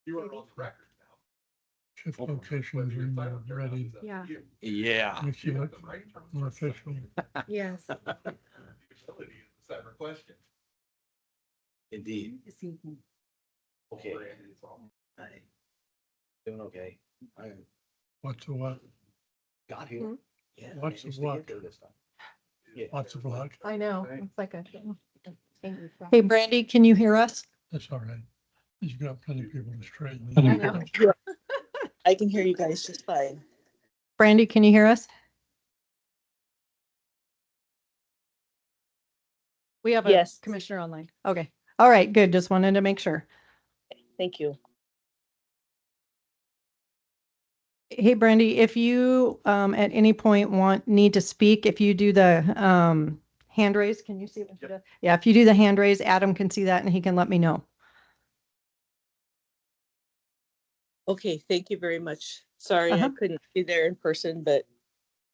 You are on the record now. Shift locations are ready. Yeah. Yeah. Makes you look more official. Yes. Utility is a separate question. Indeed. Okay. I doing okay. I What's a what? got here. Hmm? Yeah. What's I used the to what? get there this time. Yeah. Lots of luck. I know. It's like a. Hey, Brandy, can you hear us? That's all right. You've got plenty of people to straighten. I know. I can hear you guys just fine. Brandy, can you hear us? We have a Yes. commissioner online. Okay. All right, good. Just wanted to make sure. Thank you. Hey, Brandy, if you at any point need to speak, if you do the hand raise, can you see what she does? Yeah, if you do the hand raise, Adam can see that and he can let me know. Okay, thank you very much. Sorry, I Uh-huh. couldn't be there in person, but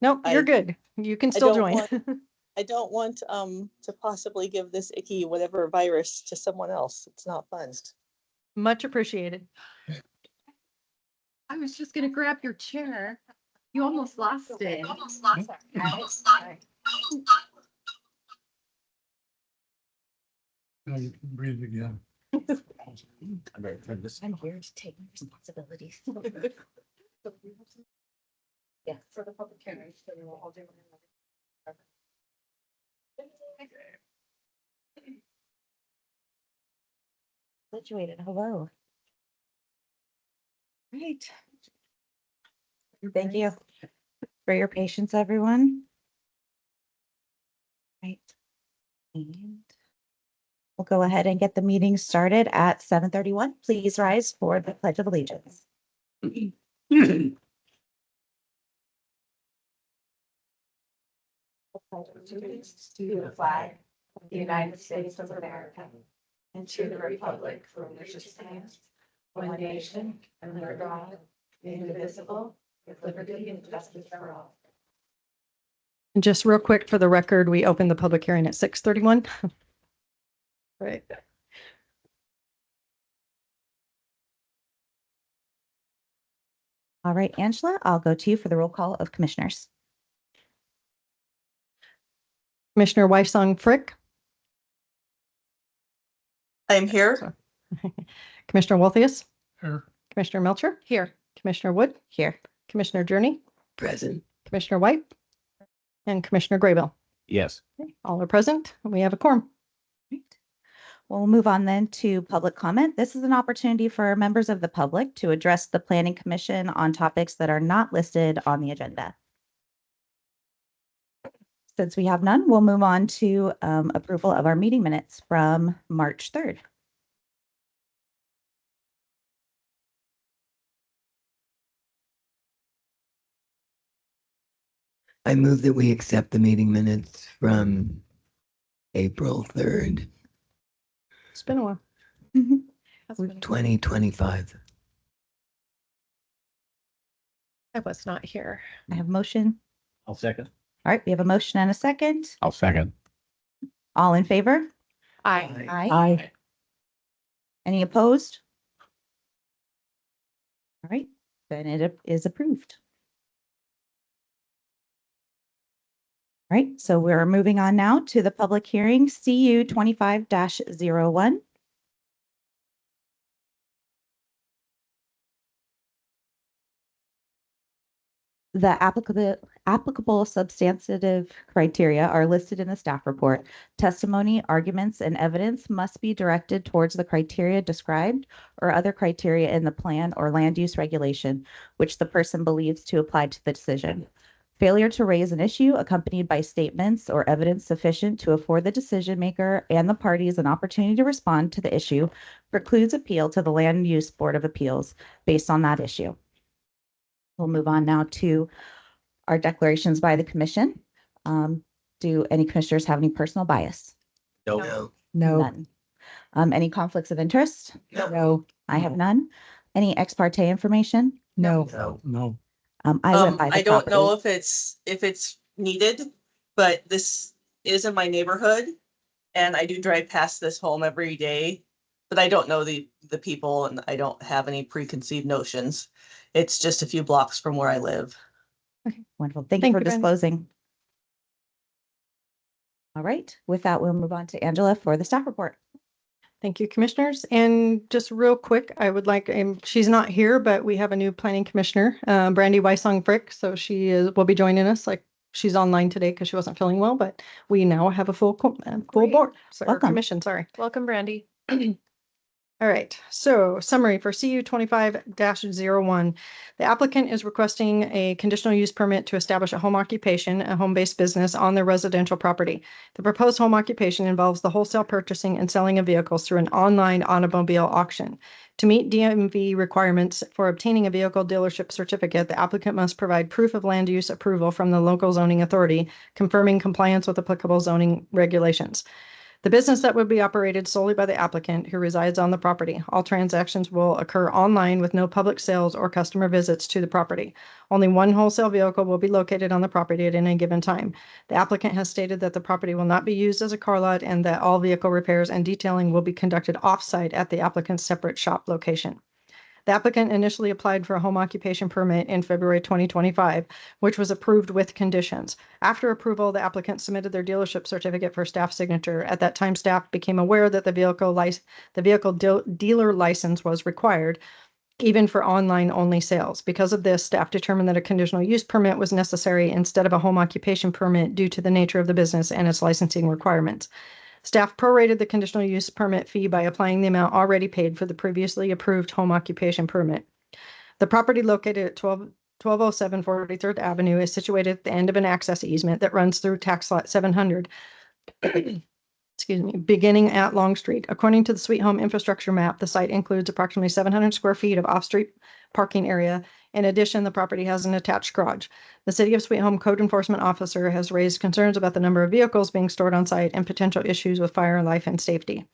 Nope, you're I- good. You can I still don't join. want- I don't want to possibly give this icky whatever virus to someone else. It's not fun. Much appreciated. I was just gonna grab your chair. You almost lost it. Now you can breathe again. I better turn this. I'm here to take my responsibilities. Yeah. For the public hearing, so I'll do. Situated, hello. Right. Thank you for your patience, everyone. Right. And we'll go ahead and get the meeting started at 7:31. Please rise for the Pledge of Allegiance. Allegiance to the flag of the United States of America and to the republic for which it stands, one nation, under God, indivisible, with liberty and justice for all. And just real quick for the record, we opened the public hearing at 6:31. Right. All right, Angela, I'll go to you for the roll call of commissioners. Commissioner Weissong Frick, I'm here. Commissioner Wolthius, Here, Commissioner Melcher. Here. Commissioner Wood, Here. Commissioner Journey, Present. Commissioner White, and Commissioner Graybill. Yes. Okay, all are present. We have a quorum. We'll move on then to public comment. This is an opportunity for members of the public to address the Planning Commission on topics that are not listed on the agenda. Since we have none, we'll move on to approval of our meeting minutes from March 3rd. I move that we accept the meeting minutes from April 3rd, It's been a while. Has been- 2025. I was not here. I have a motion. I'll second. All right, we have a motion and a second. I'll second. All in favor? I. Aye. Any opposed? All right, then it is approved. All right, so we're moving on now to the public hearing, CU 25-01. The applicable substantive criteria are listed in the staff report. Testimony, arguments, and evidence must be directed towards the criteria described or other criteria in the plan or land use regulation, which the person believes to apply to the decision. Failure to raise an issue accompanied by statements or evidence sufficient to afford the decision maker and the parties an opportunity to respond to the issue precludes appeal to the Land Use Board of Appeals based on that issue. We'll move on now to our declarations by the commission. Do any commissioners have any personal bias? No. None. Any conflicts of interest? No. I have none. Any ex parte information? No. No. no. I went by the I don't know property. if it's needed, but this is in my neighborhood and I do drive past this home every day. But I don't know the people and I don't have any preconceived notions. It's just a few blocks from where I live. Wonderful. Thank you Thank for you, Brenda. disclosing. All right, with that, we'll move on to Angela for the staff report. Thank you, commissioners. And just real quick, I would like, she's not here, but we have a new planning commissioner, Brandy Weissong Frick. So will be joining us. Like, she's online today because she wasn't feeling well, but we now have a full Great. board. So, or Welcome. commission, sorry. Welcome, Brandy. All right, so summary for CU 25-01. The applicant is requesting a conditional use permit to establish a home occupation, a home-based business on their residential property. The proposed home occupation involves the wholesale purchasing and selling of vehicles through an online automobile auction. To meet DMV requirements for obtaining a vehicle dealership certificate, the applicant must provide proof of land use approval from the local zoning authority, confirming compliance with applicable zoning regulations. The business that would be operated solely by the applicant who resides on the property. All transactions will occur online with no public sales or customer visits to the property. Only one wholesale vehicle will be located on the property at any given time. The applicant has stated that the property will not be used as a car lot and that all vehicle repairs and detailing will be conducted off-site at the applicant's separate shop location. The applicant initially applied for a home occupation permit in February 2025, which was approved with conditions. After approval, the applicant submitted their dealership certificate for staff signature. At that time, staff became aware that the vehicle dealer license was required, even for online-only sales. Because of this, staff determined that a conditional use permit was necessary instead of a home occupation permit due to the nature of the business and its licensing requirements. Staff prorated the conditional use permit fee by applying the amount already paid for the previously approved home occupation permit. The property located at 1207 43rd Avenue is situated at the end of an access easement that runs through tax lot 700, excuse me, beginning at Long Street. According to the Sweet Home infrastructure map, the site includes approximately 700 square feet of off-street parking area. In addition, the property has an attached garage. The City of Sweet Home code enforcement officer has raised concerns about the number of vehicles being stored on site and potential issues with fire, life, and safety.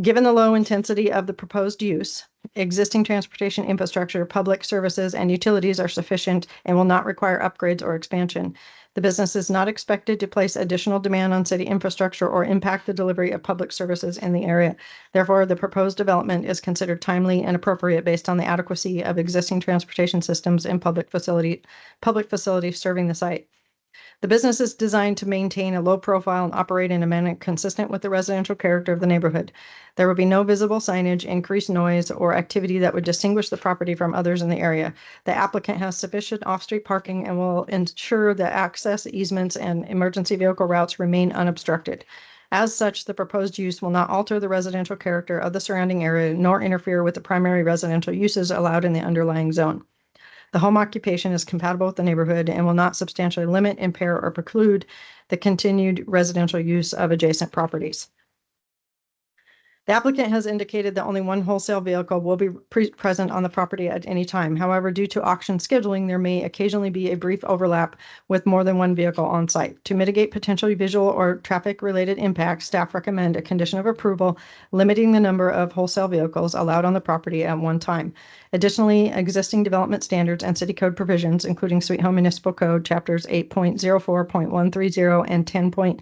Given the low intensity of the proposed use, existing transportation infrastructure, public services, and utilities are sufficient and will not require upgrades or expansion. The business is not expected to place additional demand on city infrastructure or impact the delivery of public services in the area. Therefore, the proposed development is considered timely and appropriate based on the adequacy of existing transportation systems and public facilities serving the site. The business is designed to maintain a low profile and operate in a manner consistent with the residential character of the neighborhood. There will be no visible signage, increased noise, or activity that would distinguish the property from others in the area. The applicant has sufficient off-street parking and will ensure that access easements and emergency vehicle routes remain unobstructed. As such, the proposed use will not alter the residential character of the surrounding area nor interfere with the primary residential uses allowed in the underlying zone. The home occupation is compatible with the neighborhood and will not substantially limit, impair, or preclude the continued residential use of adjacent properties. The applicant has indicated that only one wholesale vehicle will be present on the property at any time. However, due to auction scheduling, there may occasionally be a brief overlap with more than one vehicle on site. To mitigate potential visual or traffic-related impacts, staff recommend a condition of approval limiting the number of wholesale vehicles allowed on the property at one time. Additionally, existing development standards and city code provisions, including Sweet Home Municipal Code, chapters 8.04.130 and 10.16020,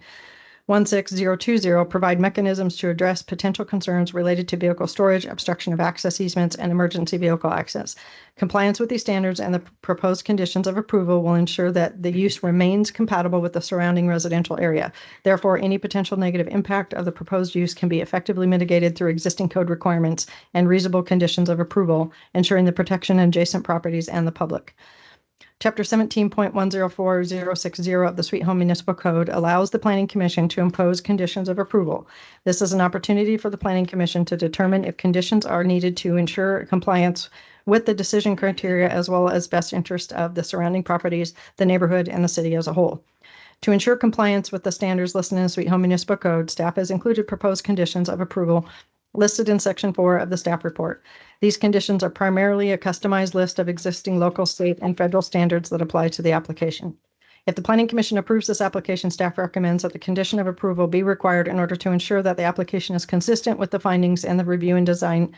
provide mechanisms to address potential concerns related to vehicle storage, obstruction of access easements, and emergency vehicle access. Compliance with these standards and the proposed conditions of approval will ensure that the use remains compatible with the surrounding residential area. Therefore, any potential negative impact of the proposed use can be effectively mitigated through existing code requirements and reasonable conditions of approval, ensuring the protection of adjacent properties and the public. Chapter 17.104060 of the Sweet Home Municipal Code allows the Planning Commission to impose conditions of approval. This is an opportunity for the Planning Commission to determine if conditions are needed to ensure compliance with the decision criteria as well as best interest of the surrounding properties, the neighborhood, and the city as a whole. To ensure compliance with the standards listed in the Sweet Home Municipal Code, staff has included proposed conditions of approval listed in Section 4 of the staff report. These conditions are primarily a customized list of existing local, state, and federal standards that apply to the application. If the Planning Commission approves this application, staff recommends that the condition of approval be required in order to ensure that the application is consistent with the findings and the review and design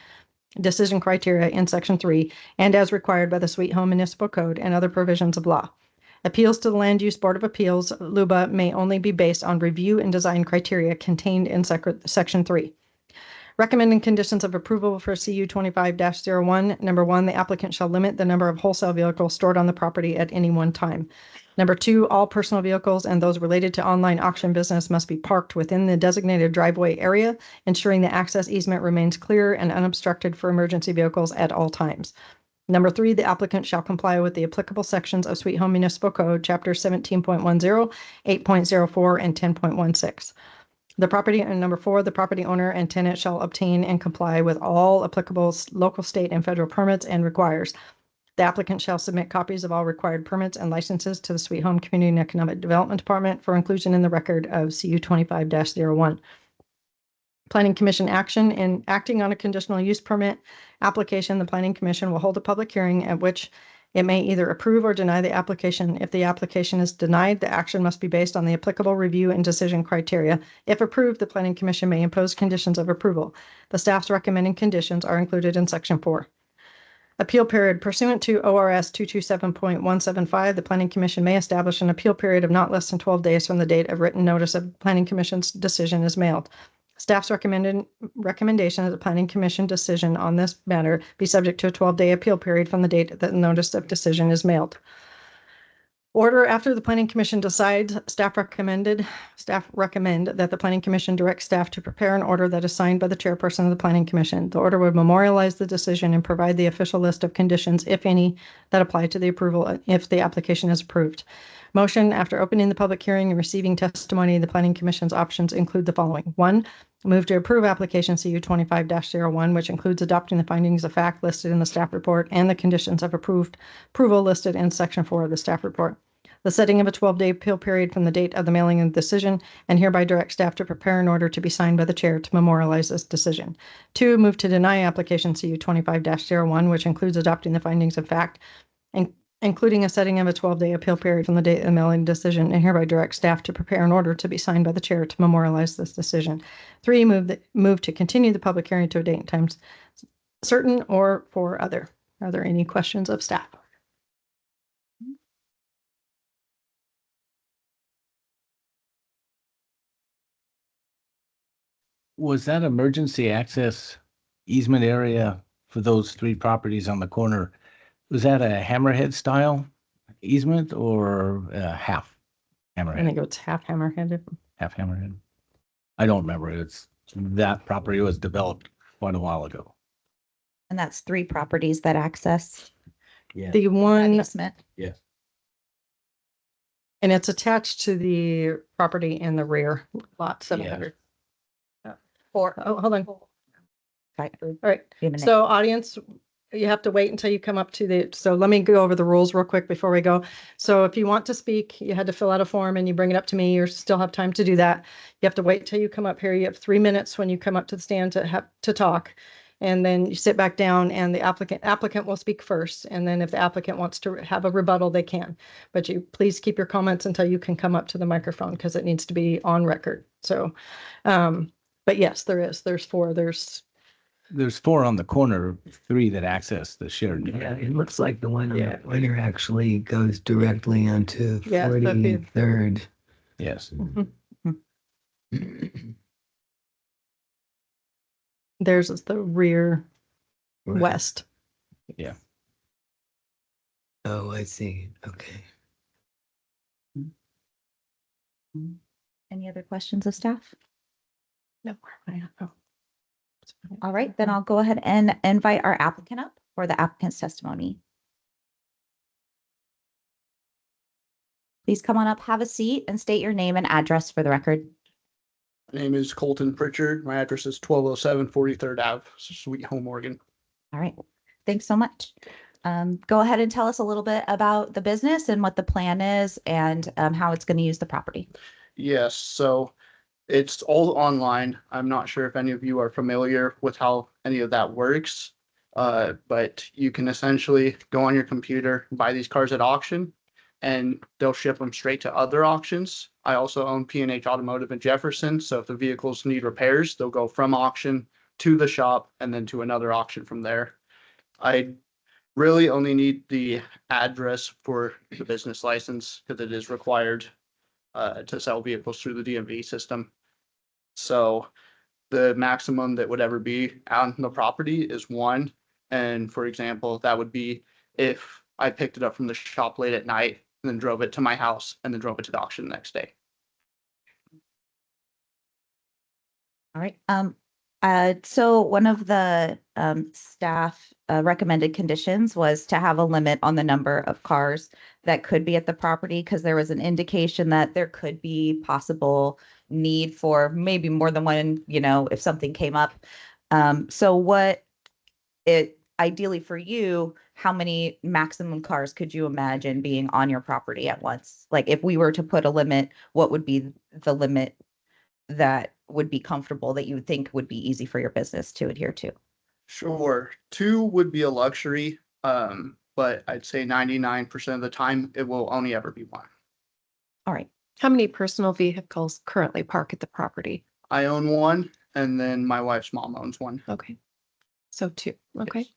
decision criteria in Section 3 and as required by the Sweet Home Municipal Code and other provisions of law. Appeals to the Land Use Board of Appeals, LUBA, may only be based on review and design criteria contained in Section 3. Recommending conditions of approval for CU 25-01. Number 1, the applicant shall limit the number of wholesale vehicles stored on the property at any one time. Number 2, all personal vehicles and those related to online auction business must be parked within the designated driveway area, ensuring the access easement remains clear and unobstructed for emergency vehicles at all times. Number 3, the applicant shall comply with the applicable sections of Sweet Home Municipal Code, Chapter 17.10, 8.04, and 10.16. The property, and number 4, the property owner and tenant shall obtain and comply with all applicable local, state, and federal permits and requires. The applicant shall submit copies of all required permits and licenses to the Sweet Home Community and Economic Development Department for inclusion in the record of CU 25-01. Planning Commission action. In acting on a conditional use permit application, the Planning Commission will hold a public hearing at which it may either approve or deny the application. If the application is denied, the action must be based on the applicable review and decision criteria. If approved, the Planning Commission may impose conditions of approval. The staff's recommending conditions are included in Section 4. Appeal period. Pursuant to ORS 227.175, the Planning Commission may establish an appeal period of not less than 12 days from the date of written notice of Planning Commission's decision is mailed. Staff's recommendation that the Planning Commission decision on this matter be subject to a 12-day appeal period from the date that the notice of decision is mailed. Order. After the Planning Commission decides, staff recommend that the Planning Commission direct staff to prepare an order that is signed by the chairperson of the Planning Commission. The order would memorialize the decision and provide the official list of conditions, if any, that apply to the approval if the application is approved. Motion. After opening the public hearing and receiving testimony, the Planning Commission's options include the following. 1, move to approve application CU 25-01, which includes adopting the findings of fact listed in the staff report and the conditions of approval listed in Section 4 of the staff report. The setting of a 12-day appeal period from the date of the mailing of the decision, and hereby direct staff to prepare an order to be signed by the chair to memorialize this decision. 2, move to deny application CU 25-01, which includes adopting the findings of fact, including a setting of a 12-day appeal period from the date of the mailing decision, and hereby direct staff to prepare an order to be signed by the chair to memorialize this decision. 3, move to continue the public hearing to a date and time certain or for other. Are there any questions of staff? Was that emergency access easement area for those 3 properties on the corner, was that a hammerhead style easement or half I hammerhead? think it's half hammerhead. Half hammerhead. I don't remember. That property was developed quite a while ago. And that's 3 properties that access Yeah. The that one, easement. Yes. and it's attached to the property in the rear, lot 700. Oh, hold on. All right. So audience, you have to wait until you come up to so let me go over the rules real quick before we go. So if you want to speak, you had to fill out a form and you bring it up to me. You still have time to do that. You have to wait till you come up here. You have 3 minutes when you come up to the stand to talk. And then you sit back down and the applicant will speak first. And then if the applicant wants to have a rebuttal, they can. But you please keep your comments until you can come up to the microphone because it needs to be on record. So, but yes, there's 4. There's 4 on the corner, 3 that access the shared. Yeah, it looks like the one on Yeah. the corner actually goes directly onto Yeah, that'd be- 43rd. Yes. Theirs is the rear Right. west. Yeah. Oh, I see. Okay. Any other questions of staff? No. All right, then I'll go ahead and invite our applicant up for the applicant's testimony. Please come on up, have a seat, and state your name and address for the record. My name is Colton Pritchard. My address is 1207 43rd Ave, Sweet Home, Oregon. All right, thanks so much. Go ahead and tell us a little bit about the business and what the plan is and how it's going to use the property. Yes, so it's all online. I'm not sure if any of you are familiar with how any of that works, but you can essentially go on your computer, buy these cars at auction, and they'll ship them straight to other auctions. I also own P&H Automotive in Jefferson, so if the vehicles need repairs, they'll go from auction to the shop and then to another auction from there. I really only need the address for the business license because it is required to sell vehicles through the DMV system. So the maximum that would ever be on the property is one. And for example, that would be if I picked it up from the shop late at night and then drove it to my house and then drove it to the auction the next day. All right. So one of the staff recommended conditions was to have a limit on the number of cars that could be at the property, because there was an indication that there could be possible need for maybe more than one, if something came up. So what it ideally for you, how many maximum cars could you imagine being on your property at once? Like if we were to put a limit, what would be the limit that would be comfortable, that you would think would be easy for your business to adhere to? Sure, two would be a luxury, but I'd say 99% of the time it will only ever be one. All right. How many personal vehicles currently park at the property? I own one, and then my wife's mom owns one. Okay. So two, okay. Yes.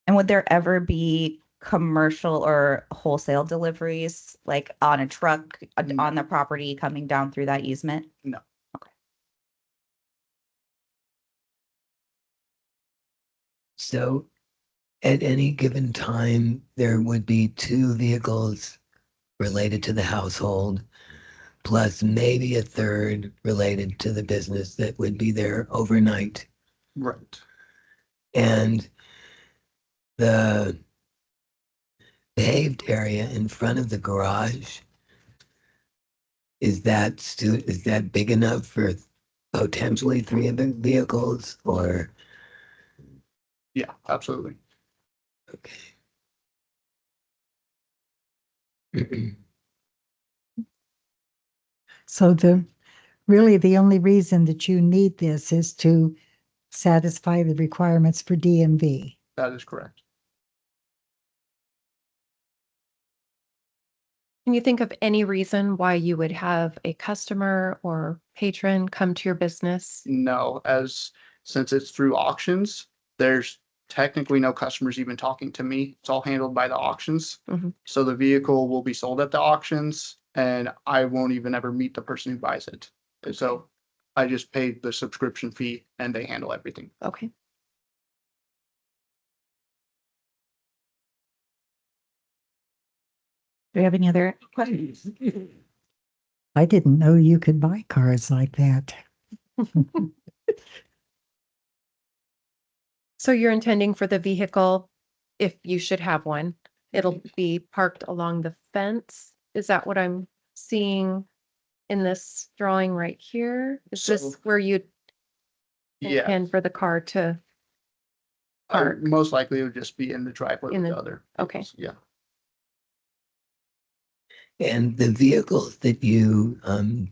And would there ever be commercial or wholesale deliveries, like on a truck on the property coming down through that easement? No. Okay. So at any given time, there would be 2 vehicles related to the household, plus maybe a third related to the business that would be there overnight. Right. And the paved area in front of the garage, is that big enough for potentially 3 of the vehicles, or? Yeah, absolutely. Okay. So really the only reason that you need this is to satisfy the requirements for DMV. That is correct. Can you think of any reason why you would have a customer or patron come to your business? No, since it's through auctions, there's technically no customers even talking to me. It's all handled by the auctions. Mhm. So the vehicle will be sold at the auctions and I won't even ever meet the person who buys it. And so I just pay the subscription fee and they handle everything. Okay. Do you have any other questions? I didn't know you could buy cars like that. So you're intending for the vehicle, if you should have one, it'll be parked along the fence? Is that what I'm seeing in this drawing right here? Is So- this where you'd Yeah, intend for the car to? park? most likely it would just be in the driveway In with the- the other. okay. vehicles. Yeah. And the vehicles that you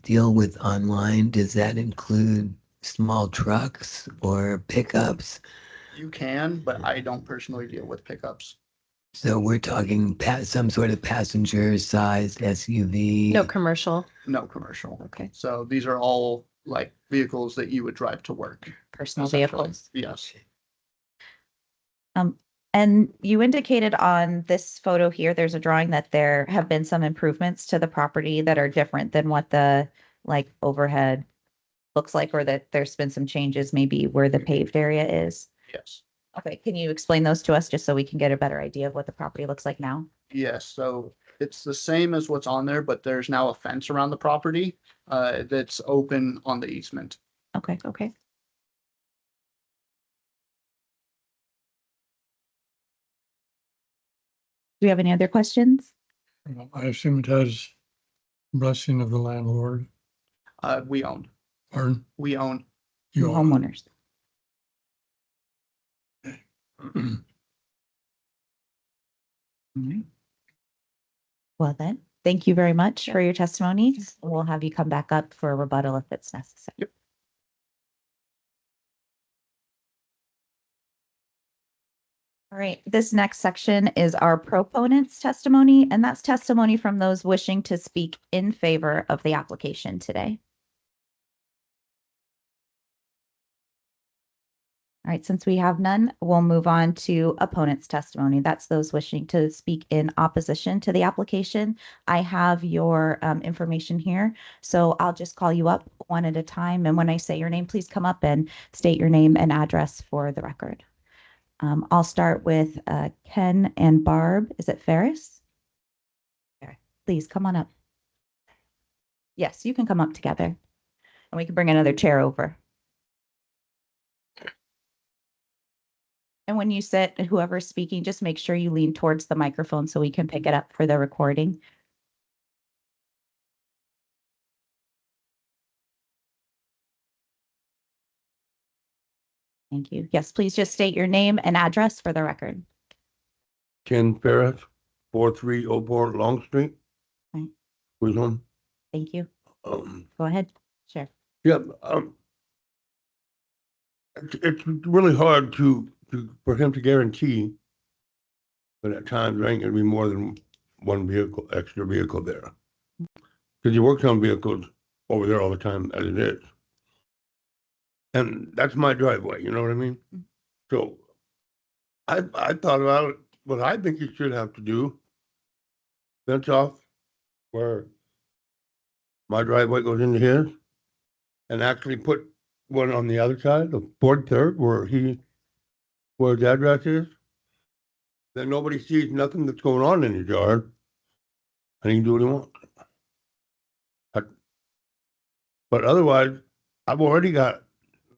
deal with online, does that include small trucks or pickups? You can, but I don't personally deal with pickups. So we're talking some sort of passenger-sized SUV? No commercial? No commercial. Okay. So these are all like vehicles that you would drive to work. Personal essentially. vehicles. Yes. And you indicated on this photo here, there's a drawing that there have been some improvements to the property that are different than what the overhead looks like, or that there's been some changes maybe where the paved area is. Yes. Okay, can you explain those to us just so we can get a better idea of what the property looks like now? Yes. So it's the same as what's on there, but there's now a fence around the property that's open on the easement. Okay. Okay. Do you have any other questions? I assume it has blessing of the landlord. We own. Pardon? We own. You own Homeowners. it. Well then, thank you very much for your testimony. We'll have you come back up for a rebuttal if it's necessary. Yep. All right, this next section is our proponent's testimony, and that's testimony from those wishing to speak in favor of the application today. All right, since we have none, we'll move on to opponent's testimony. That's those wishing to speak in opposition to the application. I have your information here, so I'll just call you up one at a time. And when I say your name, please come up and state your name and address for the record. I'll start with Ken and Barb. Is it Ferris? Okay, please come on up. Yes, you can come up together. And we can bring another chair over. And when you sit, whoever's speaking, just make sure you lean towards the microphone so we can pick it up for the recording. Thank you. Yes, please just state your name and address for the record. Ken Ferris, 4304 Long Street. Right. Wisdom. Thank you. Go ahead. Sure. Yeah, it's really hard for him to guarantee that at times there ain't gonna be more than one extra vehicle there. Because he works on vehicles over there all the time as it is. And that's my driveway, you know what I mean? So I thought about it, what I think he should have to do, fence off where my driveway goes into his, and actually put one on the other side, the 43rd, where his address is. Then nobody sees nothing that's going on in his yard, and he can do what he wants. But otherwise, I've already got,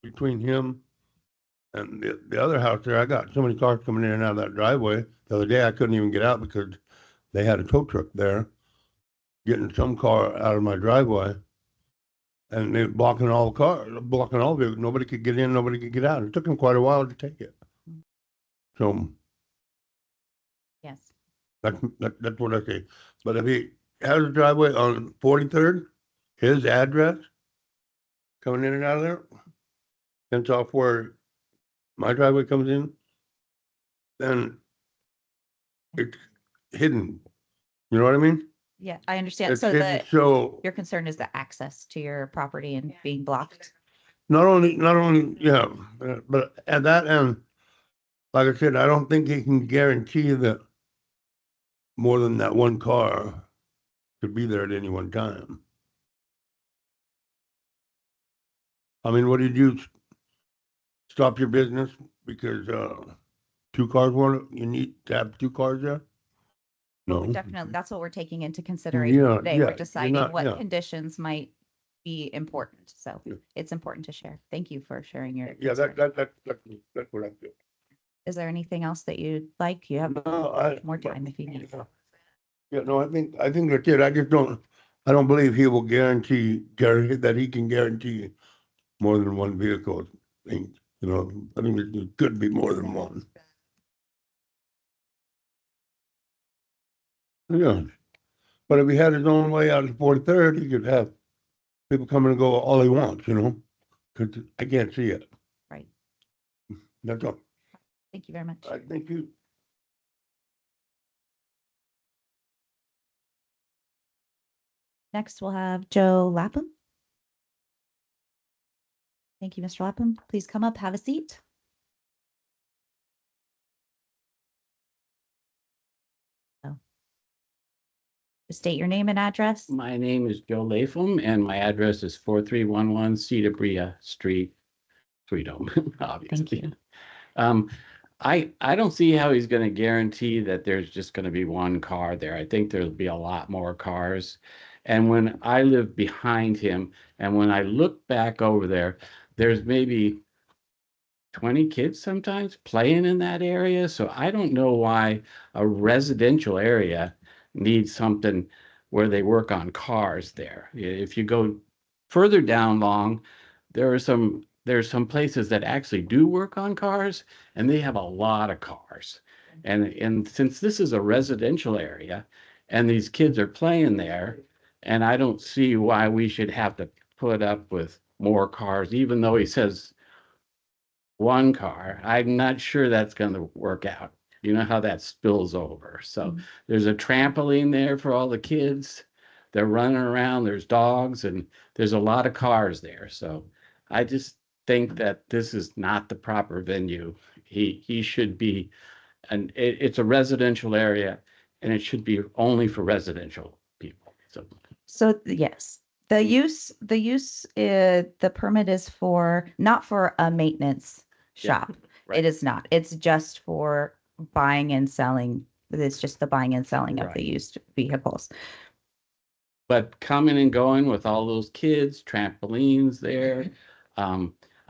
between him and the other house there, I got so many cars coming in and out of that driveway. The other day, I couldn't even get out because they had a tow truck there, getting some car out of my driveway. And they're blocking all the cars, blocking all vehicles. Nobody could get in, nobody could get out. It took them quite a while to take it. So Yes. that's what I say. But if he has a driveway on 43rd, his address coming in and out of there, fence off where my driveway comes in, then it's hidden. You know what I mean? Yeah, I understand. It's So hidden, so your concern is the access to your property and being blocked. not only, yeah, but at that end, like I said, I don't think he can guarantee that more than that one car could be there at any one time. I mean, what did you stop your business because two cars you need to have two cars there? No. Definitely, that's what we're taking into consideration Yeah, today. yeah, We're you're deciding not- what yeah. conditions might be important. So Yeah. it's important to share. Thank you for sharing your. Yeah, concern. that's what I feel. Is there anything else that you'd like? You have No, more time if you need. Yeah, no, I think that's it. I don't believe he will guarantee that he can guarantee more than one vehicle. I think it could be more than one. Yeah, but if he had his own way out of 43rd, he could have people come and go all he wants, because I can't see it. Right. That's all. Thank you very much. I think you. Next, we'll have Joe Lapham. Thank you, Mr. Lapham. Please come up, have a seat. State your name and address. My name is Joe Lapham and my address is 4311 Cedar Bria Street, Freedom, obviously. I don't see how he's going to guarantee that there's just going to be one car there. I think there'll be a lot more cars. And when I live behind him and when I look back over there, there's maybe 20 kids sometimes playing in that area. So I don't know why a residential area needs something where they work on cars there. If you go further down Long, there's some places that actually do work on cars and they have a lot of cars. And since this is a residential area and these kids are playing there, and I don't see why we should have to put up with more cars, even though he says one car. I'm not sure that's going to work out. You know how that spills over. So there's a trampoline there for all the kids. They're running around. There's dogs and there's a lot of cars there. So I just think that this is not the proper venue. He should be, and it's a residential area and it should be only for residential people. So yes, the permit is not for a maintenance Yeah, shop. right. It is not. It's just for buying and selling. It's just the buying and selling of Right. the used vehicles. But coming and going with all those kids, trampolines there,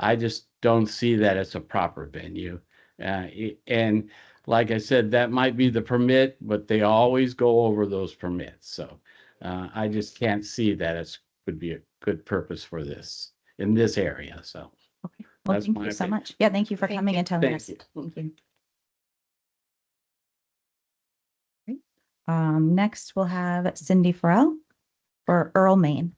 I just don't see that as a proper venue. And like I said, that might be the permit, but they always go over those permits. So I just can't see that as would be a good purpose for this in this area. So Okay. Well, That's thank my you so opinion. much. Yeah, thank you for Thank coming you. and telling Thank us. you. Thank you. Next we'll have Cindy Farrell for Earl, Maine.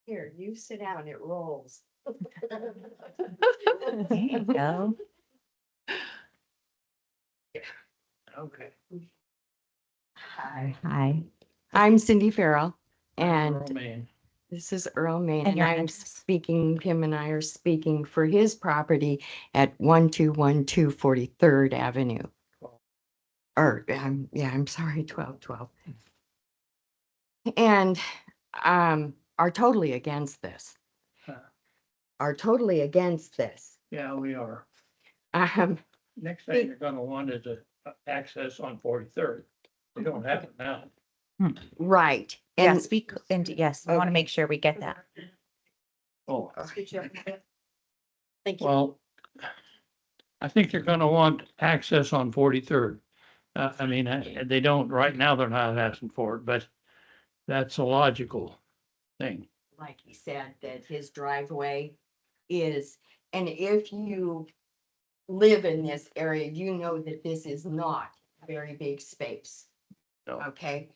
Here, you sit down, it rolls. There you go. Okay. Hi. I'm Cindy Farrell and this is Earl Main, And and your I'm address. speaking, Kim and I are speaking for his property at 1212 43rd Avenue. Or, I'm sorry, 1212. And are totally against this. Are totally against this. Yeah, we are. Um, Next thing you're gonna want is a access on 43rd. We don't have it now. right. Yeah, And speak and yes, we want to make sure we get that. Oh, thank you. well, I think you're gonna want access on 43rd. I mean, they don't, right now, they're not asking for it, but that's a logical thing. Like he said, that his driveway is, and if you live in this area, you know that this is not a very big space. No. Okay,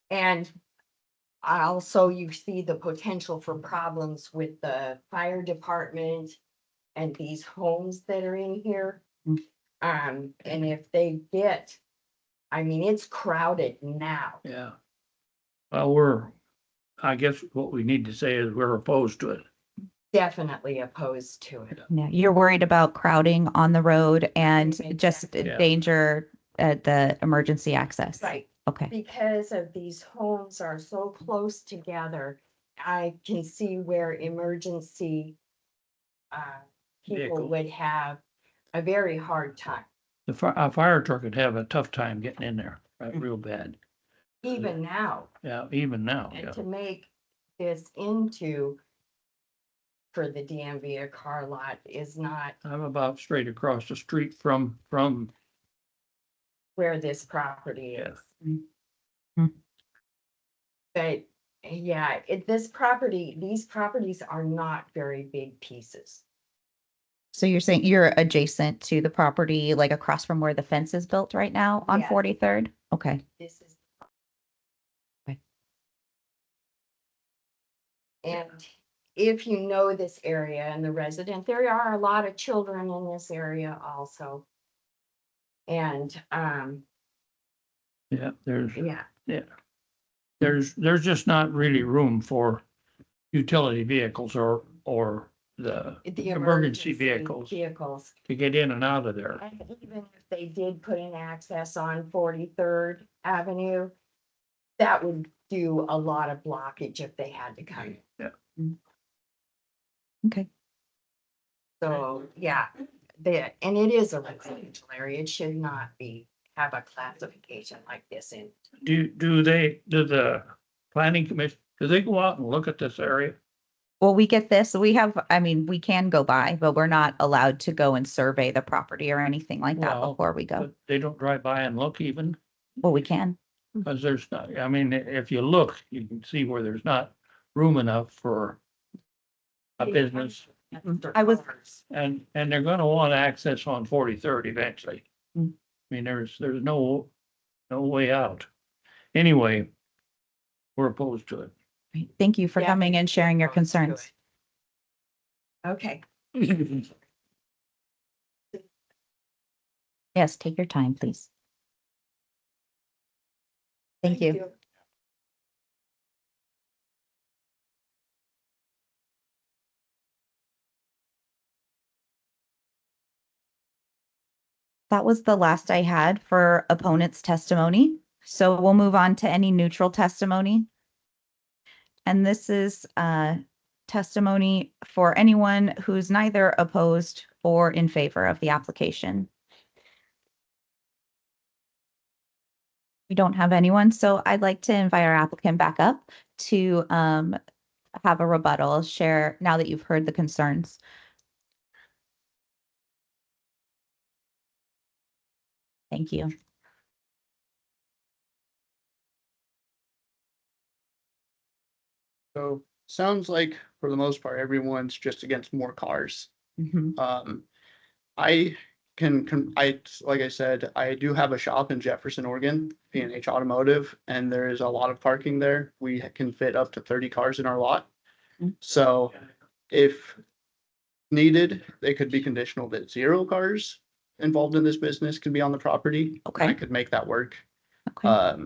and also you see the potential for problems with the fire department and these homes that are in here. And if they get, I mean, it's crowded now. Yeah. Well, I guess what we need to say is we're opposed to it. Definitely opposed to it. Yeah, you're worried about crowding on the road and Exactly. just Yeah. danger at the emergency access. Right. Okay. Because of these homes are so close together, I can see where emergency people Vehicle. would have a very hard time, A fire truck would have a tough time getting in there, real bad. even now. Yeah, even now, And yeah. to make this into for the DMV a car lot is not I'm about straight across the street from, where this property Yeah. is. Hmm. But yeah, these properties are not very big pieces. So you're saying you're adjacent to the property, like across from where the fence is built right now on Yes. 43rd? Okay. This is. Okay. And if you know this area and the resident, there are a lot of children in this area also. And, yeah, yeah, there's just not really room for utility vehicles or the the emergency vehicles Vehicles. to get in and out of there. And even if they did put an access on 43rd Avenue, that would do a lot of blockage if they had to come. Okay. So, yeah, and it is a residential area. It should not have a classification like this in. Do the planning commission, do they go out and look at this area? Well, we get this, we can go by, but we're not allowed to go and survey the property or anything like that Well, before we go. But they don't drive by and look even? Well, we can. Because there's not, I mean, if you look, you can see where there's not room enough for a business. I was, And they're gonna want access on 43rd eventually. I mean, there's no way out. Anyway, we're opposed to thank you for Yeah, coming and sharing your concerns. Okay. it. Yes, take your time, please. Thank you. That was the last I had for opponent's testimony. So we'll move on to any neutral testimony. And this is testimony for anyone who's neither opposed or in favor of the application. We don't have anyone, so I'd like to invite our applicant back up to have a rebuttal, share now that you've heard the concerns. Thank you. So sounds like for the most part, everyone's just against more cars. I like I said, I do have a shop in Jefferson, Oregon, P&H Automotive, and there is a lot of parking there. We can fit up to 30 cars in our lot. So if needed, they could be conditional that 0 cars involved in this business could be on the property. Okay. I could make that work. Okay.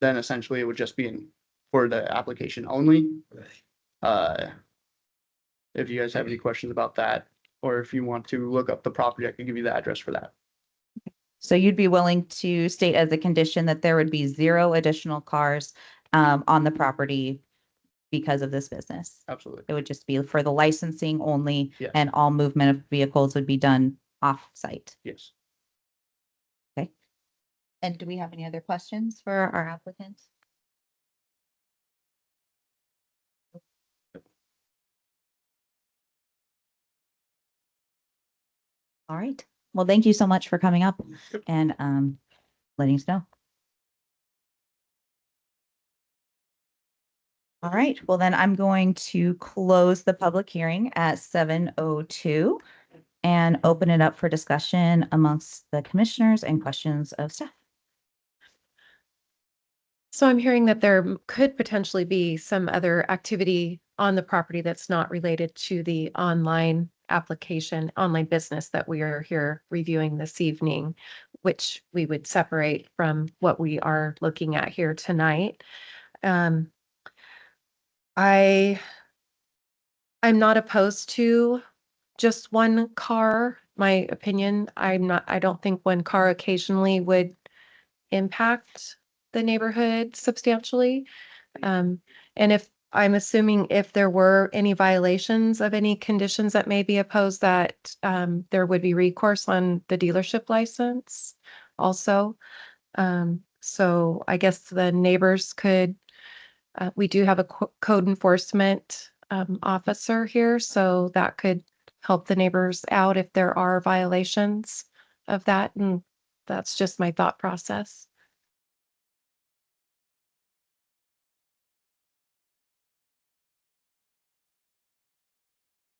Then essentially it would just be for the application only. If you guys have any questions about that, or if you want to look up the property, I can give you the address for that. So you'd be willing to state as a condition that there would be 0 additional cars on the property because of this business? Absolutely. It would just be for the licensing only, Yes. and all movement of vehicles would be done off-site. Yes. Okay. And do we have any other questions for our applicant? All right. Well, thank you so much for coming up and letting us know. All right. Well, then I'm going to close the public hearing at 7:02 and open it up for discussion amongst the commissioners and questions of staff. So I'm hearing that there could potentially be some other activity on the property that's not related to the online application, online business that we are here reviewing this evening, which we would separate from what we are looking at here tonight. I'm not opposed to just one car. My opinion, I don't think one car occasionally would impact the neighborhood substantially. And if I'm assuming if there were any violations of any conditions that may be opposed, that there would be recourse on the dealership license also. So I guess the neighbors could, we do have a code enforcement officer here, so that could help the neighbors out if there are violations of that. And that's just my thought process.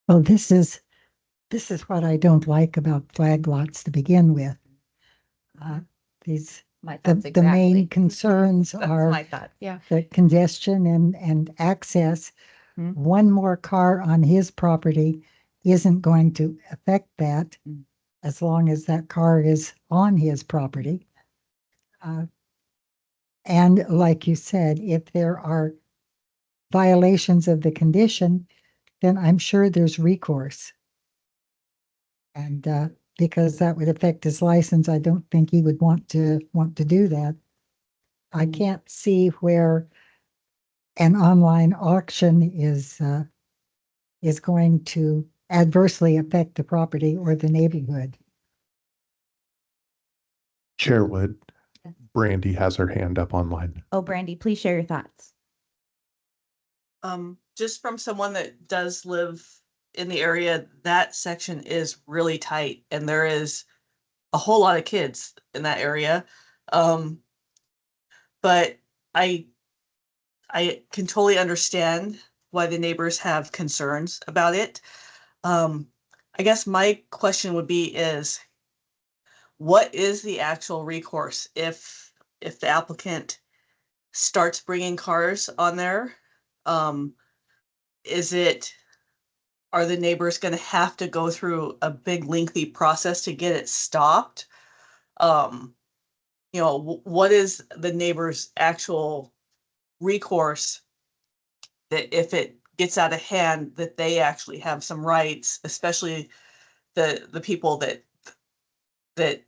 Well, this is what I don't like about flag lots to begin with. These, My the thoughts main exactly. concerns That's are my thought. Yeah. the congestion and access. Hmm. One more car on his property isn't going to affect that as long as that car is on his property. And like you said, if there are violations of the condition, then I'm sure there's recourse. And because that would affect his license, I don't think he would want to do that. I can't see where an online auction is going to adversely affect the property or the neighborhood. Chairwood, Brandy has her hand up online. Oh, Brandy, please share your thoughts. Just from someone that does live in the area, that section is really tight and there is a whole lot of kids in that area. but I can totally understand why the neighbors have concerns about it. I guess my question would be is, what is the actual recourse if the applicant starts bringing cars on there? Are the neighbors going to have to go through a big lengthy process to get it stopped? What is the neighbor's actual recourse that if it gets out of hand, that they actually have some rights, especially the people that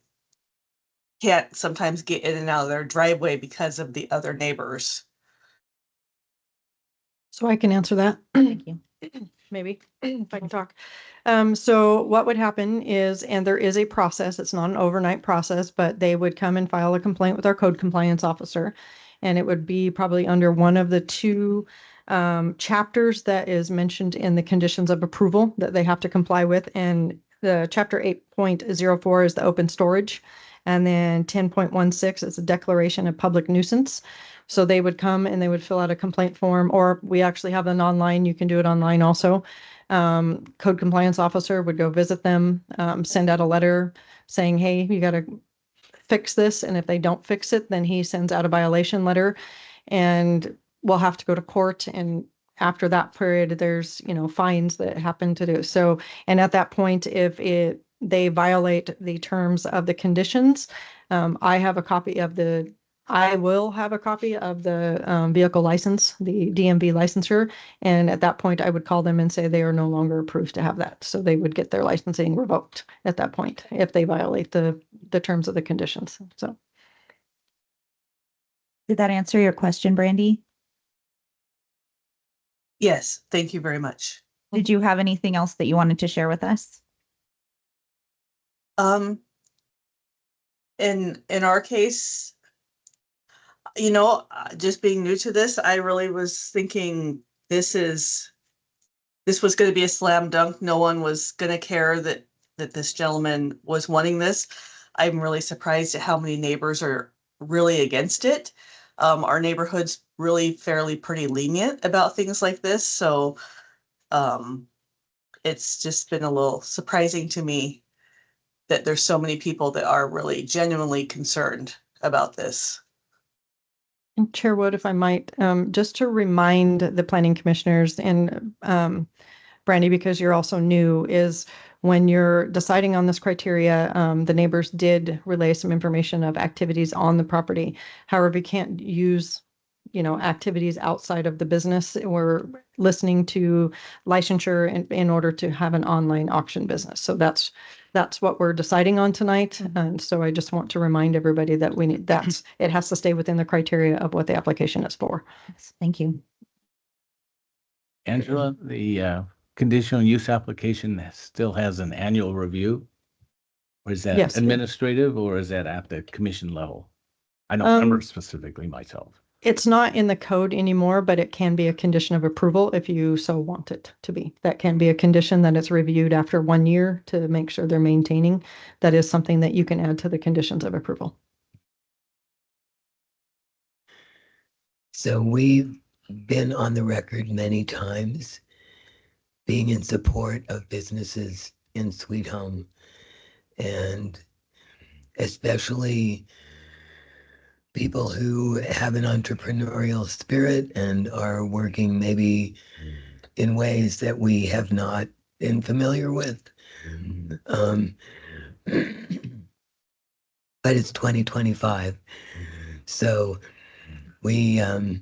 can't sometimes get in and out of their driveway because of the other neighbors? So I can answer that. Thank you. Maybe if I can talk. So what would happen is, and there is a process, it's not an overnight process, but they would come and file a complaint with our code compliance officer. And it would be probably under one of the two chapters that is mentioned in the conditions of approval that they have to comply with. And the chapter 8.04 is the open storage. And then 10.16 is a declaration of public nuisance. So they would come and they would fill out a complaint form, or we actually have an online, you can do it online also. Code compliance officer would go visit them, send out a letter saying, hey, you got to fix this. And if they don't fix it, then he sends out a violation letter and we'll have to go to court. And after that period, there's, fines that happen to do. So, and at that point, if they violate the terms of the conditions, I will have a copy of the vehicle license, the DMV licensure. And at that point, I would call them and say they are no longer approved to have that. So they would get their licensing revoked at that point if they violate the terms of the conditions. So. Did that answer your question, Brandy? Yes, thank you very much. Did you have anything else that you wanted to share with us? In our case, just being new to this, I really was thinking this was going to be a slam dunk. No one was going to care that this gentleman was wanting this. I'm really surprised at how many neighbors are really against it. Our neighborhood's really fairly pretty lenient about things like this. So it's just been a little surprising to me that there's so many people that are really genuinely concerned about this. And Chair Wood, if I might, just to remind the planning commissioners and Brandy, because you're also new, is when you're deciding on this criteria, the neighbors did relay some information of activities on the property. However, you can't use, activities outside of the business. We're listening to licensure in order to have an online auction business. So that's what we're deciding on tonight. And so I just want to remind everybody that it has to stay within the criteria of what the application is for. Yes, thank you. Angela, the conditional use application still has an annual review? Or is that Yes. administrative or is that at the commission level? I don't remember specifically myself. It's not in the code anymore, but it can be a condition of approval if you so want it to be. That can be a condition that it's reviewed after 1 year to make sure they're maintaining. That is something that you can add to the conditions of approval. So we've been on the record many times being in support of businesses in Sweet Home, and especially people who have an entrepreneurial spirit and are working maybe in ways that we have not been familiar with. But it's 2025. So we, I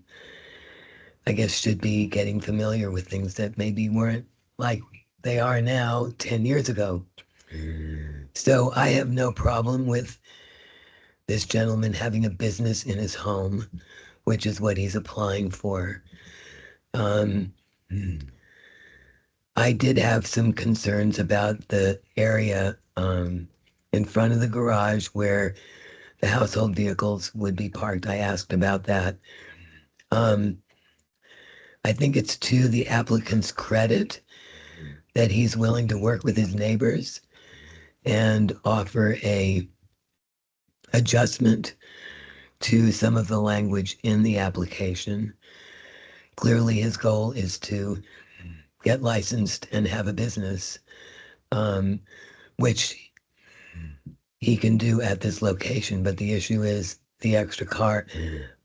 guess, should be getting familiar with things that maybe weren't like they are now 10 years ago. So I have no problem with this gentleman having a business in his home, which is what he's applying for. I did have some concerns about the area in front of the garage where the household vehicles would be parked. I asked about that. I think it's to the applicant's credit that he's willing to work with his neighbors and offer a adjustment to some of the language in the application. Clearly, his goal is to get licensed and have a business, which he can do at this location. But the issue is the extra car.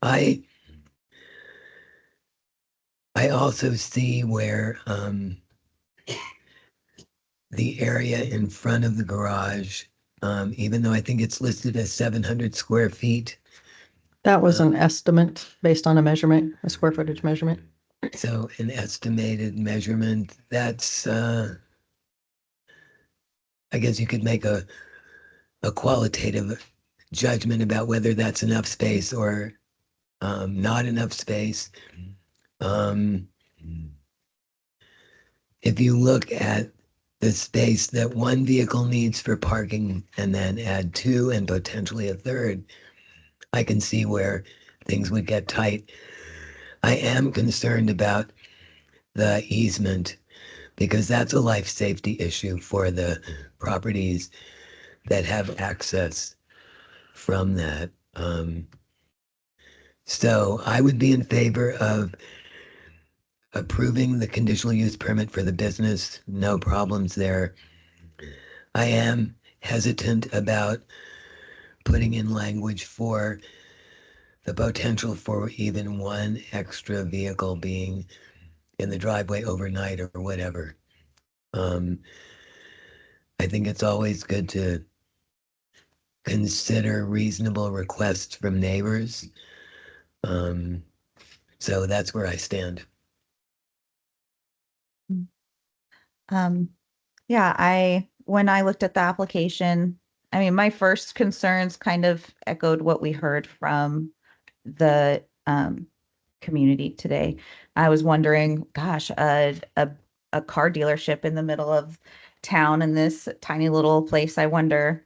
I also see where the area in front of the garage, even though I think it's listed as 700 square feet. That was an estimate based on a measurement, a square footage measurement. So an estimated measurement, that's, I guess you could make a qualitative judgment about whether that's enough space or not enough space. If you look at the space that one vehicle needs for parking and then add two and potentially a third, I can see where things would get tight. I am concerned about the easement because that's a life safety issue for the properties that have access from that. So I would be in favor of approving the conditional use permit for the business. No problems there. I am hesitant about putting in language for the potential for even one extra vehicle being in the driveway overnight or whatever. I think it's always good to consider reasonable requests from neighbors. So that's where I stand. Yeah, when I looked at the application, I mean, my first concerns kind of echoed what we heard from the community today. I was wondering, gosh, a car dealership in the middle of town in this tiny little place, I wonder,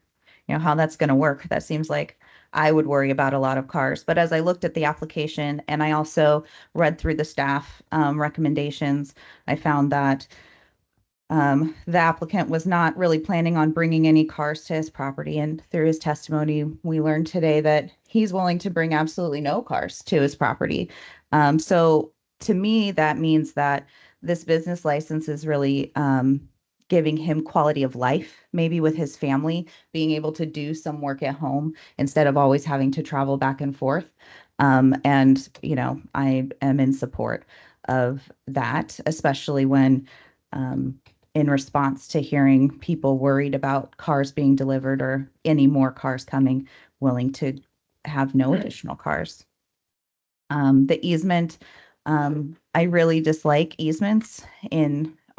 how that's going to work. That seems like I would worry about a lot of cars. But as I looked at the application and I also read through the staff recommendations, I found that the applicant was not really planning on bringing any cars to his property. And through his testimony, we learned today that he's willing to bring absolutely no cars to his property. So to me, that means that this business license is really giving him quality of life, maybe with his family, being able to do some work at home instead of always having to travel back and forth. And, I am in support of that, especially when in response to hearing people worried about cars being delivered or any more cars coming, willing to have no additional cars. The easement, I really dislike easements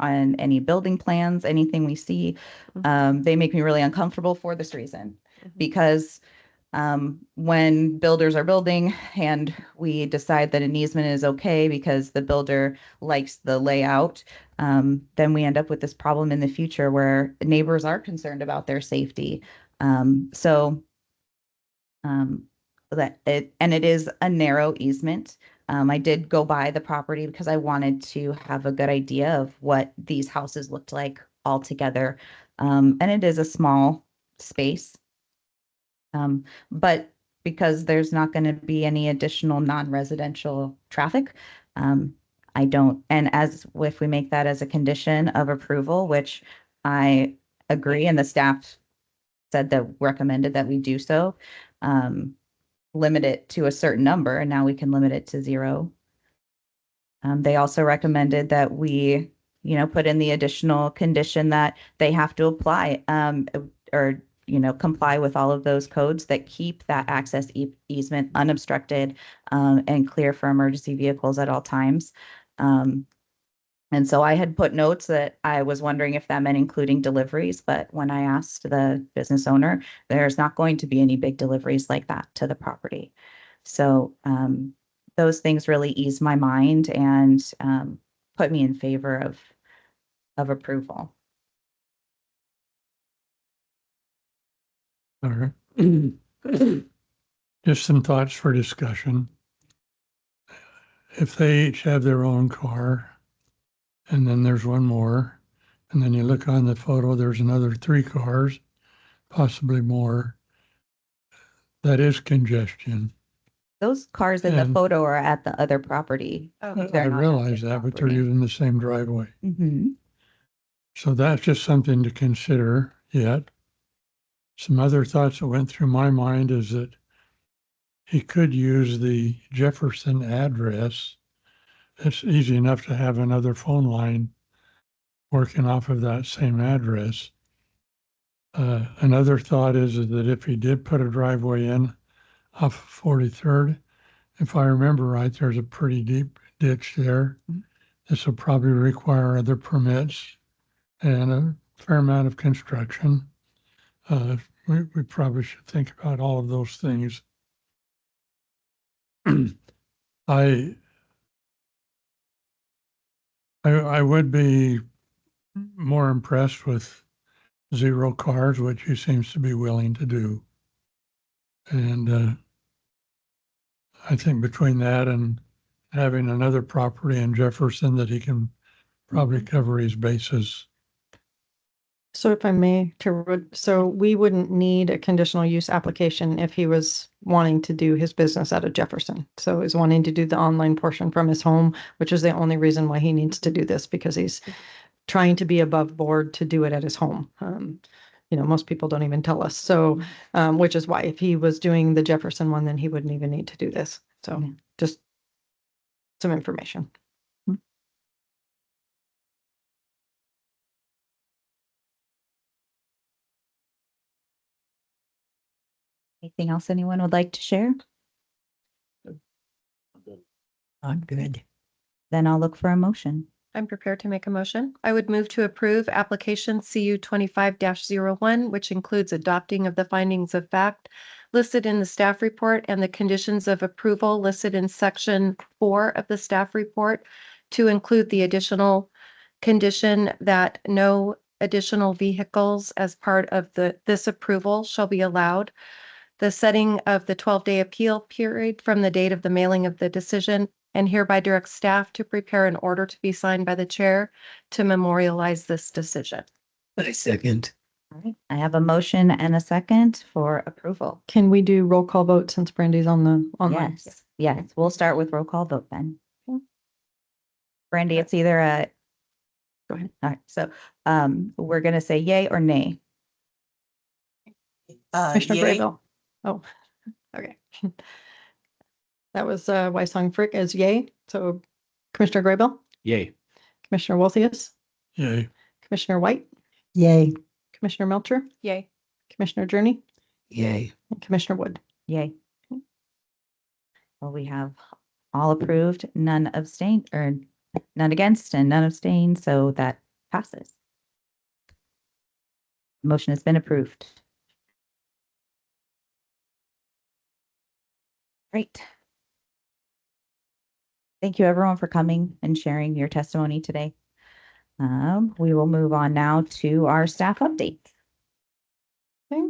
on any building plans, anything we see. They make me really uncomfortable for this reason, because when builders are building and we decide that an easement is okay because the builder likes the layout, then we end up with this problem in the future where neighbors are concerned about their safety. It is a narrow easement. I did go by the property because I wanted to have a good idea of what these houses looked like all together. And it is a small space. But because there's not going to be any additional non-residential traffic, I don't, and if we make that as a condition of approval, which I agree, and the staff said that recommended that we do so, limit it to a certain number, and now we can limit it to 0. They also recommended that we, put in the additional condition that they have to apply, or comply with all of those codes that keep that access easement unobstructed and clear for emergency vehicles at all times. And so I had put notes that I was wondering if that meant including deliveries, but when I asked the business owner, there's not going to be any big deliveries like that to the property. So those things really ease my mind and put me in favor of approval. All right. Just some thoughts for discussion. If they each have their own car, and then there's one more, and then you look on the photo, there's another 3 cars, possibly more, that is congestion. Those cars in the And- photo are at the other property. Oh, I realize that, but they're using the same driveway. Mm-hmm. So that's just something to consider yet. Some other thoughts that went through my mind is that he could use the Jefferson address. It's easy enough to have another phone line working off of that same address. Another thought is that if he did put a driveway in off of 43rd, if I remember right, there's a pretty deep ditch there. This will probably require other permits and a fair amount of construction. We probably should think about all of those things. I would be more impressed with 0 cars, which he seems to be willing to do. And I think between that and having another property in Jefferson that he can probably cover his bases. So if I may, so we wouldn't need a conditional use application if he was wanting to do his business out of Jefferson. So he's wanting to do the online portion from his home, which is the only reason why he needs to do this, because he's trying to be above board to do it at his home. Most people don't even tell us. So, which is why if he was doing the Jefferson one, then he wouldn't even need to do this. So just some information. Anything else anyone would like to share? I'm good. Then I'll look for a motion. I'm prepared to make a motion. I would move to approve application CU 25-01, which includes adopting of the findings of fact listed in the staff report and the conditions of approval listed in section 4 of the staff report, to include the additional condition that no additional vehicles as part of this approval shall be allowed. The setting of the 12-day appeal period from the date of the mailing of the decision, and hereby direct staff to prepare an order to be signed by the chair to memorialize this decision. I second. All right. I have a motion and a second for approval. Can we do roll call vote since Brandy's on the online? Yes. We'll start with roll call vote then. Brandy, it's either a. Go ahead. All right. So, we're gonna say yay or nay. Commissioner Yay. Graybill. Oh, okay. That was Wysong Frick as yay. So Commissioner Graybill, Yay. Commissioner Wolthius, Yay. Commissioner White, Yay. Commissioner Melcher, Yay. Commissioner Journey, Yay. and Commissioner Wood. Yay. Well, we have all approved, none abstained, or none against and none abstained, so that passes. Motion has been approved. Great. Thank you, everyone, for coming and sharing your testimony today. We will move on now to our staff update. Okay.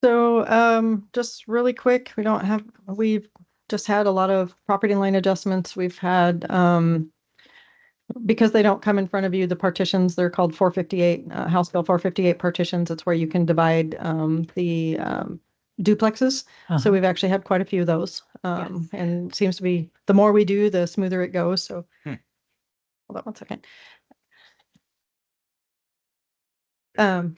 So just really quick, we've just had a lot of property line adjustments. We've had, because they don't come in front of you, the partitions, they're called 458, House Bill 458 partitions. It's where you can divide the duplexes. So we've actually had quite a few of those. And it seems to be, the more we do, the smoother it goes. So hold on one second. And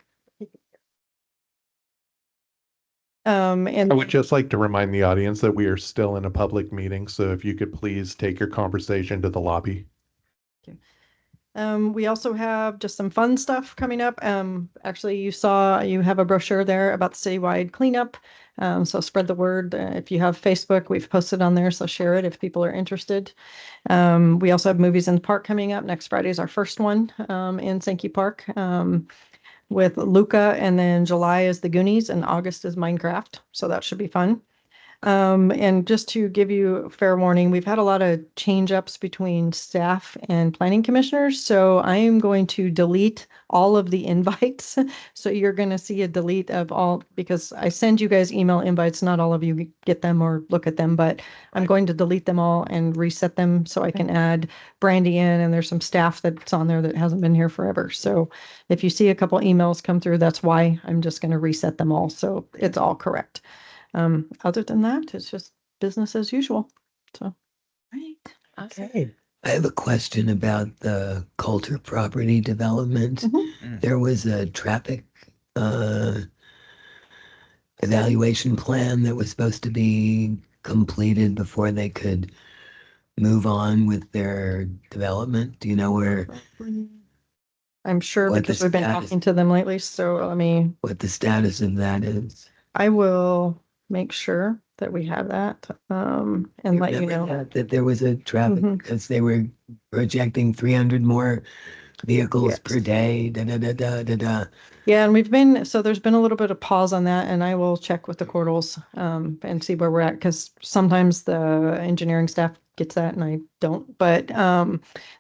I would just like to remind the audience that we are still in a public meeting, so if you could please take your conversation to the lobby. we also have just some fun stuff coming up. Actually, you have a brochure there about the citywide cleanup. So spread the word. If you have Facebook, we've posted on there, so share it if people are interested. We also have Movies in the Park coming up. Next Friday is our first one in Sankey Park with Luca, and then July is the Goonies, and August is Minecraft. So that should be fun. And just to give you fair warning, we've had a lot of change ups between staff and planning commissioners. So I am going to delete all of the invites. So you're going to see a delete of all, because I send you guys email invites. Not all of you get them or look at them, but I'm going to delete them all and reset them so I can add Brandy in, and there's some staff that's on there that hasn't been here forever. So if you see a couple emails come through, that's why. I'm just going to reset them all. So it's all correct. Other than that, it's just business as usual. So. Okay. I have a question about the Coulter property development. Mhm. There was a traffic evaluation plan that was supposed to be completed before they could move on with their development. Do you know I'm sure what because the we've been status- talking to them lately. So let me, what the status of that is? I will make sure that we have that, and let you Remember know. that there was a traffic, Mhm. because they were projecting 300 more vehicles per Yes. day, da, da, da, da, da, da. Yeah, and we've been, so there's been a little bit of pause on that, and I will check with the Cordals, and see where we're at, because sometimes the engineering staff gets that and I don't, but,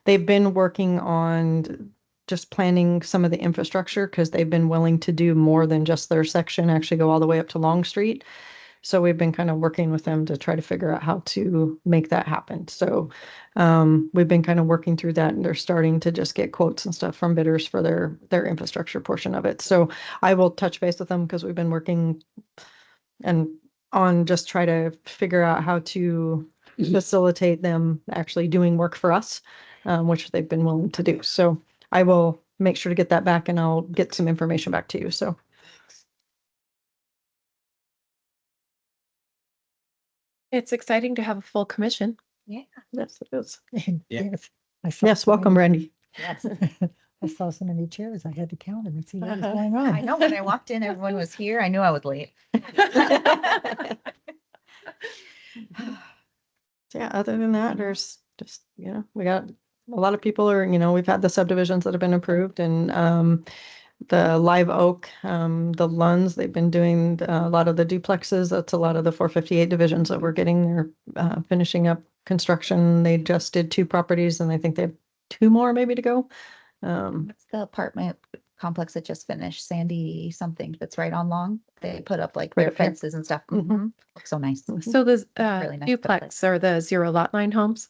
they've been working on just planning some of the infrastructure, because they've been willing to do more than just their section, actually go all the way up to Long Street. So we've been kind of working with them to try to figure out how to make that happen. So we've been kind of working through that, and they're starting to just get quotes and stuff from bidders for their infrastructure portion of it. So I will touch base with them, because we've been working and on just try to figure out how to facilitate them actually doing work for us, which they've been willing to do. So I will make sure to get that back, and I'll get some information back to you. So. It's exciting to have a full commission. Yes, it is. Yeah. Yes. I saw Yes, so welcome, many- Randy. I saw so many chairs. I had to count them and see what was Uh-huh. going on. I know when I walked in, everyone was here. I knew I was late. Yeah, other than that, there's just, we got a lot of people are, we've had the subdivisions that have been approved, and the Live Oak, the Lunds, they've been doing a lot of the duplexes. That's a lot of the 458 divisions that we're getting. They're finishing up construction. They just did 2 properties, and I think they have 2 more maybe to go. What's the apartment complex that just finished? Sandy something that's right on Long. They put up like Right their up here. fences and stuff. Mhm. Mhm. Looks so nice. So the Really nice duplex or the zero lot line homes?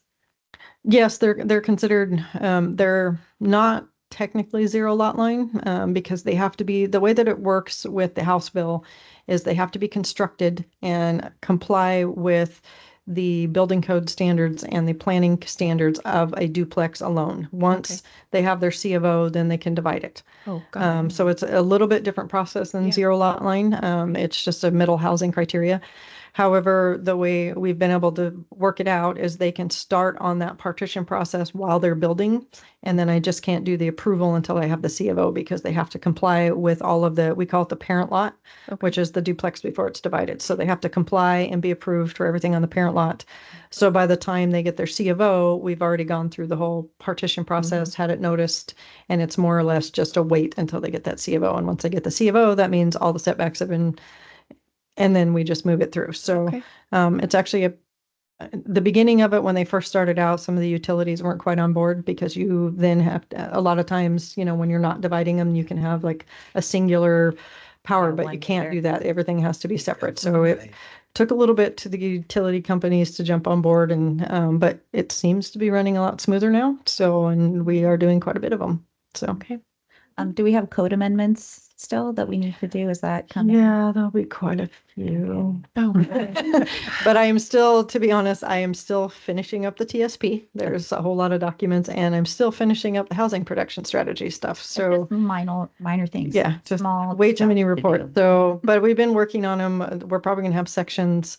Yes, they're considered, they're not technically zero lot line, because they have to be, the way that it works with the House bill is they have to be constructed and comply with the building code standards and the planning standards of a duplex alone. Once they have their C of O, then they can divide it. Oh, God. So it's a little bit different process than Yeah. zero lot line. It's just a middle housing criteria. However, the way we've been able to work it out is they can start on that partition process while they're building. And then I just can't do the approval until I have the C of O, because they have to comply with all of we call it the parent lot, which is the duplex before it's divided. So they have to comply and be approved for everything on the parent lot. So by the time they get their C of O, we've already gone through the whole partition process, had it noticed, and it's more or less just a wait until they get that C of O. And once they get the C of O, that means all the setbacks have been, and then we just move it through. So Okay. it's actually the beginning of it, when they first started out, some of the utilities weren't quite on board, because you then have a lot of times, when you're not dividing them, you can have like a singular power, but you one can't meter. do that. Everything has to be separate. So it took a little bit to the utility companies to jump on board, and but it seems to be running a lot smoother now. So, and we are doing quite a bit of them. So, Okay. Do we have code amendments still that we need to do? Is that coming? yeah, there'll be quite a few. Oh, But I am still, to be honest, I am still finishing up the TSP. There's a whole lot of documents, and I'm still finishing up the housing production strategy stuff. So Just minor things. yeah, just small way too stuff many to reports. do. So, but we've been working on them. We're probably gonna have sections.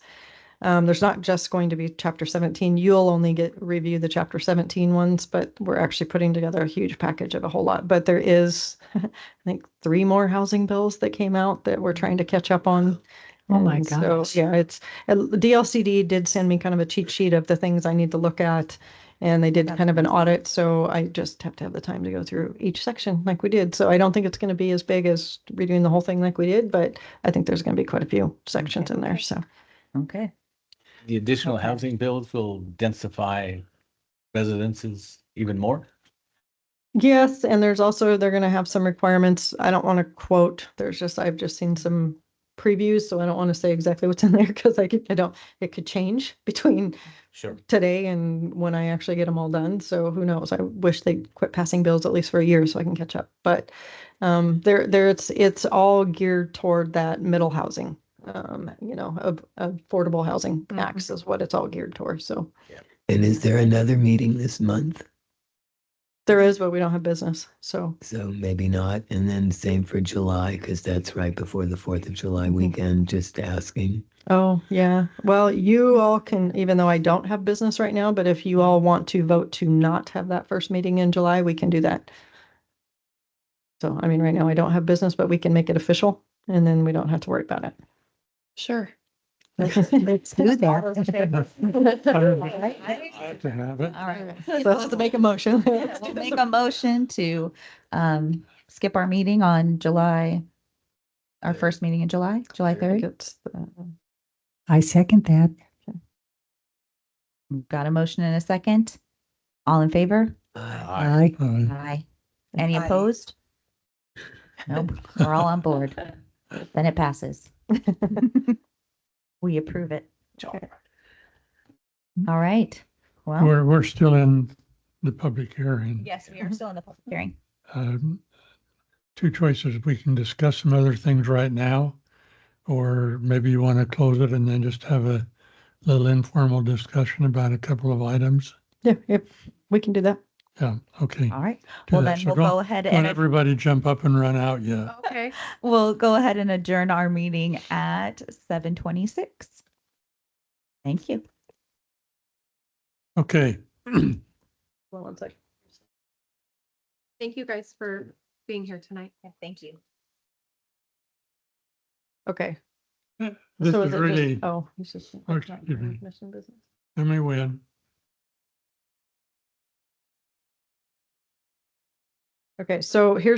There's not just going to be chapter 17. You'll only review the chapter 17 ones, but we're actually putting together a huge package of a whole lot. But there is, I think, 3 more housing bills that came out that we're trying to catch up on. Oh my And so, gosh. yeah, DLCD did send me kind of a cheat sheet of the things I need to look at. And they did That's kind of an nice. audit, so I just have to have the time to go through each section like we did. So I don't think it's going to be as big as redoing the whole thing like we did, but I think there's going to be quite a few sections in there. So Okay. The additional Okay. housing builds will densify residences even more? yes, and there's also, they're going to have some requirements. I don't want to quote. I've just seen some previews, so I don't want to say exactly what's in there, because it could change between Sure. today and when I actually get them all done. So who knows? I wish they'd quit passing bills at least for a year so I can catch up. But it's all geared toward that middle housing. you know, of affordable housing tax is what it's all geared towards. So And is there another meeting this month? there is, but we don't have business. So So maybe not. And then same for July, because that's right before the 4th of July weekend, just asking. oh, yeah. Well, you all can, even though I don't have business right now, but if you all want to vote to not have that first meeting in July, we can do that. So, I mean, right now I don't have business, but we can make it official and then we don't have to worry about it. Sure. Let's do that. I have to have it. All right. So let's make a motion. We'll make a motion to skip our meeting on our first meeting in July, July 3rd. It's the- I second that. Got a motion and a second. All in favor? Aye. Aye. Any opposed? Nope, we're all on board. Then it passes. We approve it. All right. Well, We're still in the public hearing. yes, we are still in the public hearing. Two choices. We can discuss some other things right now, or maybe you want to close it and then just have a little informal discussion about a couple of items. Yeah, if we can do that. Yeah, okay. All right. Do Well, that. then So we'll go ahead Don't and everybody jump up and run out yet. Okay. we'll go ahead and adjourn our meeting at 7:26. Thank you. Okay. Hold on one second. Thank you guys for being here tonight. Thank you. Okay. This So is it just- really, oh, it's just. Oh, excuse me. Mission business. let me win. Okay, so here's